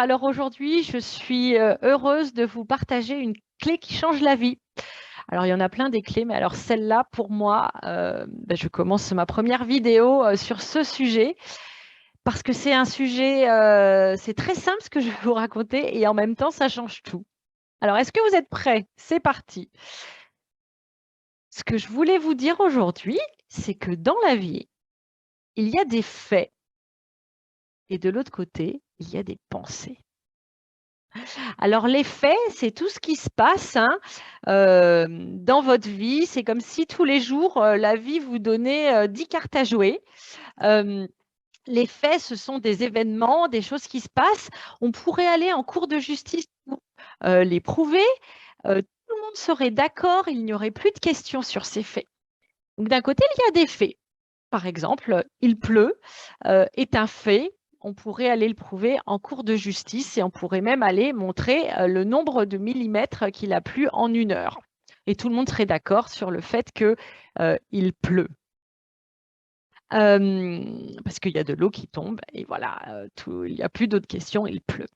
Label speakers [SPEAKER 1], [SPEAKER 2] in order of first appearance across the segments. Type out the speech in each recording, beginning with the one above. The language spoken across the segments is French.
[SPEAKER 1] Alors aujourd'hui, je suis heureuse de vous partager une clé qui change la vie. Alors il y en a plein des clés, mais alors celle-là, pour moi, je commence ma première vidéo sur ce sujet parce que c'est un sujet, c'est très simple ce que je vais vous raconter et en même temps, ça change tout. Alors est-ce que vous êtes prêts? C'est parti. Ce que je voulais vous dire aujourd'hui, c'est que dans la vie, il y a des faits et de l'autre côté, il y a des pensées. Alors les faits, c'est tout ce qui se passe, hein, dans votre vie. C'est comme si tous les jours, la vie vous donnait, 10 cartes à jouer. Hem, les faits, ce sont des événements, des choses qui se passent. On pourrait aller en cour de justice pour, les prouver. Tout le monde serait d'accord, il n'y aurait plus de questions sur ces faits. Donc d'un côté, il y a des faits. Par exemple, il pleut, est un fait. On pourrait aller le prouver en cour de justice et on pourrait même aller montrer, le nombre de millimètres qu'il a plu en 1 heure et tout le monde serait d'accord sur le fait que, il pleut. Parce qu'il y a de l'eau qui tombe et voilà, tout il n'y a plus d'autres questions, il pleut.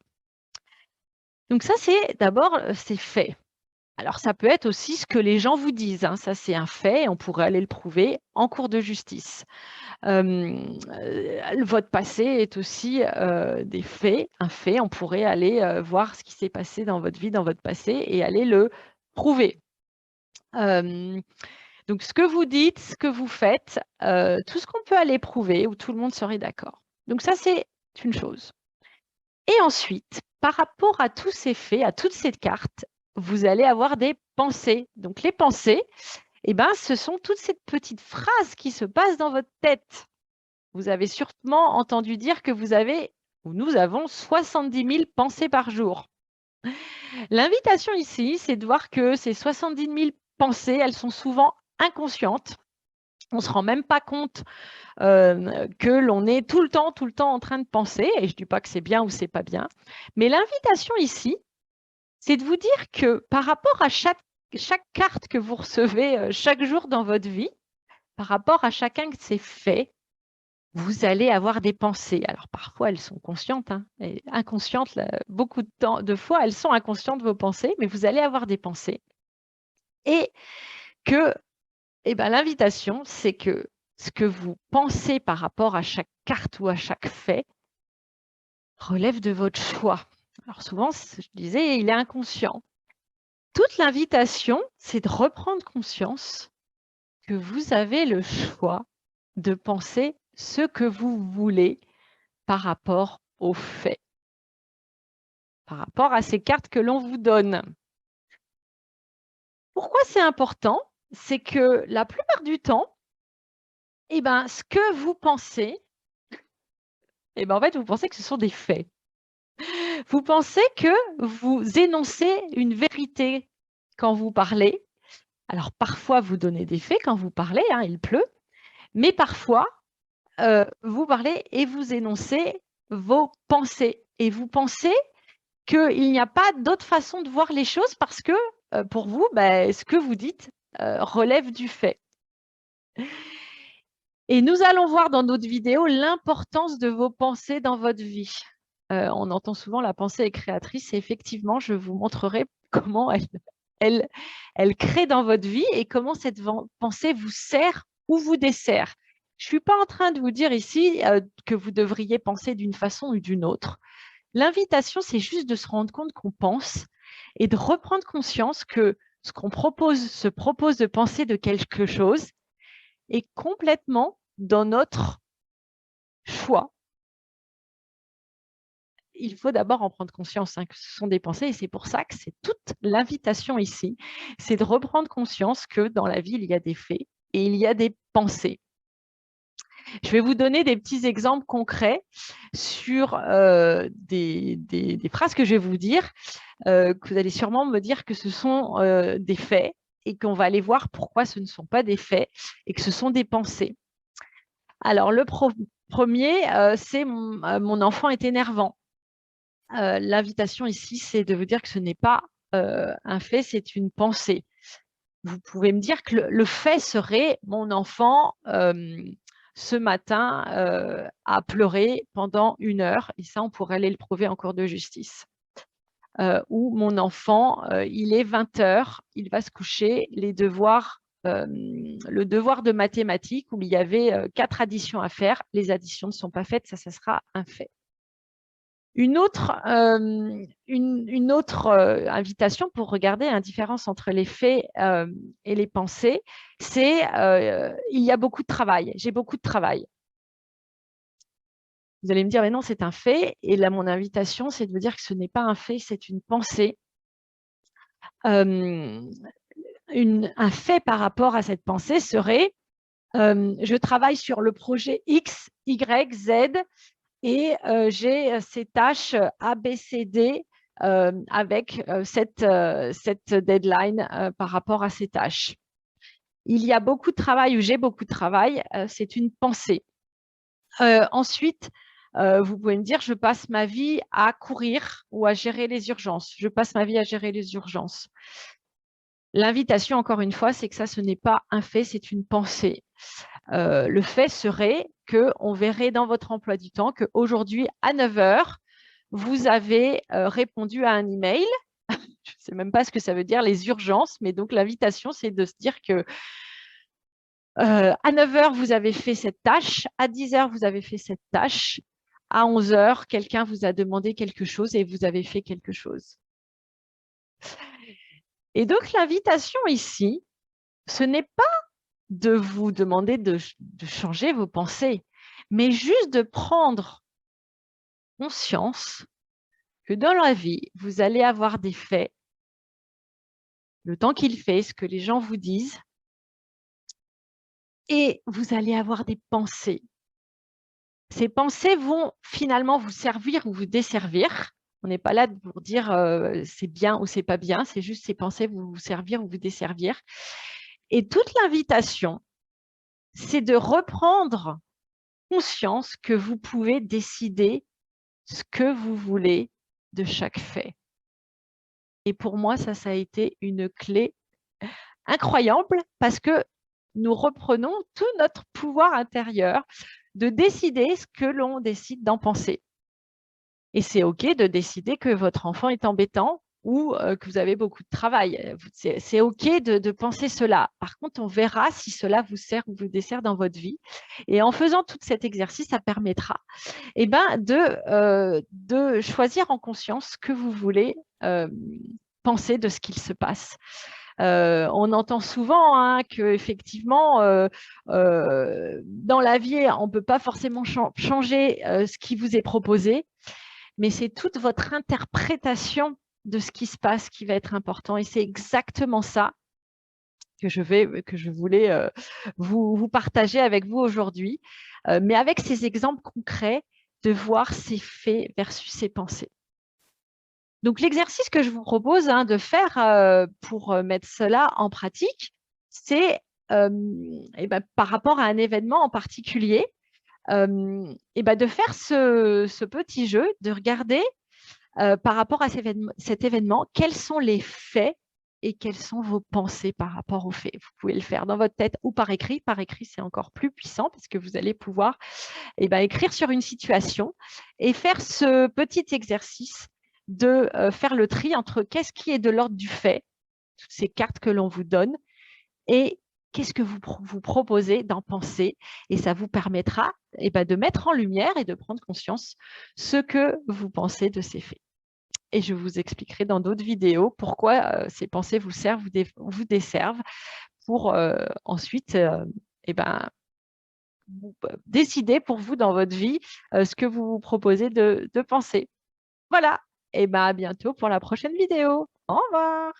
[SPEAKER 1] Donc ça, c'est d'abord, c'est fait. Alors ça peut être aussi ce que les gens vous disent, hein, ça c'est un fait, on pourrait aller le prouver en cour de justice. Votre passé est aussi, des faits, un fait. On pourrait aller, voir ce qui s'est passé dans votre vie, dans votre passé et aller le prouver. Hem, donc ce que vous dites, ce que vous faites, tout ce qu'on peut aller prouver où tout le monde serait d'accord. Donc ça, c'est une chose et ensuite, par rapport à tous ces faits, à toutes ces cartes, vous allez avoir des pensées. Donc les pensées, eh ben, ce sont toutes ces petites phrases qui se passent dans votre tête. Vous avez sûrement entendu dire que vous avez ou nous avons 70 000 pensées par jour. L'invitation ici, c'est de voir que ces 70 000 pensées, elles sont souvent inconscientes. On ne se rend même pas compte que l'on est tout le temps en train de penser. Et je ne dis pas que c'est bien ou c'est pas bien. Mais l'invitation ici, c'est de vous dire que par rapport à chaque carte que vous recevez chaque jour dans votre vie, par rapport à chacun de ces faits, vous allez avoir des pensées. Alors parfois, elles sont conscientes, hein, et inconscientes, là, beaucoup de fois, elles sont inconscientes, vos pensées, mais vous allez avoir des pensées. Et que, eh ben, l'invitation, c'est que ce que vous pensez par rapport à chaque carte ou à chaque fait relève de votre choix. Alors souvent, je disais, il est inconscient. Toute l'invitation, c'est de reprendre conscience que vous avez le choix de penser ce que vous voulez par rapport aux faits. Par rapport à ces cartes que l'on vous donne. Pourquoi c'est important? C'est que la plupart du temps, eh ben, ce que vous pensez, eh ben, en fait, vous pensez que ce sont des faits. Vous pensez que vous énoncez une vérité quand vous parlez. Alors parfois, vous donnez des faits quand vous parlez, hein, il pleut, mais parfois, vous parlez et vous énoncez vos pensées et vous pensez qu'il n'y a pas d'autre façon de voir les choses parce que, pour vous, ce que vous dites, relève du fait. Et nous allons voir dans notre vidéo l'importance de vos pensées dans votre vie. On entend souvent la pensée est créatrice et effectivement, je vous montrerai comment elle elle crée dans votre vie et comment cette pensée vous sert ou vous dessert. Je ne suis pas en train de vous dire ici, que vous devriez penser d'une façon ou d'une autre. L'invitation, c'est juste de se rendre compte qu'on pense et de reprendre conscience que ce qu'on se propose de penser de quelque chose est complètement dans notre choix. Il faut d'abord en prendre conscience, hein, que ce sont des pensées et c'est pour ça que c'est toute l'invitation ici, c'est de reprendre conscience que dans la vie, il y a des faits et il y a des pensées. Je vais vous donner des petits exemples concrets sur des phrases que je vais vous dire, que vous allez sûrement me dire que ce sont des faits et qu'on va aller voir pourquoi ce ne sont pas des faits et que ce sont des pensées. Alors, le premier, c'est mon enfant est énervant. L'invitation ici, c'est de vous dire que ce n'est pas un fait, c'est une pensée. Vous pouvez me dire que le fait serait mon enfant ce matin a pleuré pendant 1 heure, et ça, on pourrait aller le prouver en cour de justice. Ou mon enfant, il est 20 heures, il va se coucher, le devoir de mathématiques où il y avait 4 additions à faire, les additions ne sont pas faites, ça sera un fait. Une autre invitation pour regarder la différence entre les faits et les pensées, c'est il y a beaucoup de travail, j'ai beaucoup de travail. Vous allez me dire, mais non, c'est un fait. Et là, mon invitation, c'est de vous dire que ce n'est pas un fait, c'est une pensée. Un fait par rapport à cette pensée serait je travaille sur le projet X, Y, Z et j'ai ces tâches A, B, C, D avec cette deadline par rapport à ces tâches. Il y a beaucoup de travail ou j'ai beaucoup de travail, c'est une pensée. Ensuite, vous pouvez me dire, je passe ma vie à courir ou à gérer les urgences. Je passe ma vie à gérer les urgences. L'invitation, encore une fois, c'est que ça, ce n'est pas un fait, c'est une pensée. Le fait serait qu'on verrait dans votre emploi du temps qu'aujourd'hui, à 9 heures, vous avez répondu à un email. Je ne sais même pas ce que ça veut dire, les urgences, mais donc l'invitation, c'est de se dire que à 9 heures, vous avez fait cette tâche, à 10 heures, vous avez fait cette tâche, à 11 heures, quelqu'un vous a demandé quelque chose et vous avez fait quelque chose. Et donc, l'invitation ici, ce n'est pas de vous demander de changer vos pensées, mais juste de prendre conscience que dans la vie, vous allez avoir des faits, le temps qu'il fait, ce que les gens vous disent, et vous allez avoir des pensées. Ces pensées vont finalement vous servir ou vous desservir. On n'est pas là pour dire c'est bien ou c'est pas bien, c'est juste ces pensées vont vous servir ou vous desservir. Et toute l'invitation, c'est de reprendre conscience que vous pouvez décider ce que vous voulez de chaque fait. Et pour moi, ça a été une clé incroyable parce que nous reprenons tout notre pouvoir intérieur de décider ce que l'on décide d'en penser. Et c'est OK de décider que votre enfant est embêtant ou que vous avez beaucoup de travail. C'est OK de penser cela. Par contre, on verra si cela vous sert ou vous dessert dans votre vie. Et en faisant tout cet exercice, ça permettra de choisir en conscience ce que vous voulez penser de ce qu'il se passe. On entend souvent qu'effectivement, dans la vie, on ne peut pas forcément changer ce qui vous est proposé, mais c'est toute votre interprétation de ce qui se passe qui va être important. Et c'est exactement ça que je voulais vous partager avec vous aujourd'hui, mais avec ces exemples concrets de voir ces faits versus ces pensées. Donc, l'exercice que je vous propose de faire pour mettre cela en pratique, c'est par rapport à un événement en particulier, de faire ce petit jeu, de regarder par rapport à cet événement, quels sont les faits et quelles sont vos pensées par rapport aux faits. Vous pouvez le faire dans votre tête ou par écrit. Par écrit, c'est encore plus puissant parce que vous allez pouvoir écrire sur une situation et faire ce petit exercice de faire le tri entre qu'est-ce qui est de l'ordre du fait, toutes ces cartes que l'on vous donne, et qu'est-ce que vous proposez d'en penser. Et ça vous permettra de mettre en lumière et de prendre conscience ce que vous pensez de ces faits. Et je vous expliquerai dans d'autres vidéos pourquoi ces pensées vous servent ou vous desservent pour ensuite décider pour vous dans votre vie ce que vous vous proposez de penser. Voilà, et à bientôt pour la prochaine vidéo. Au revoir.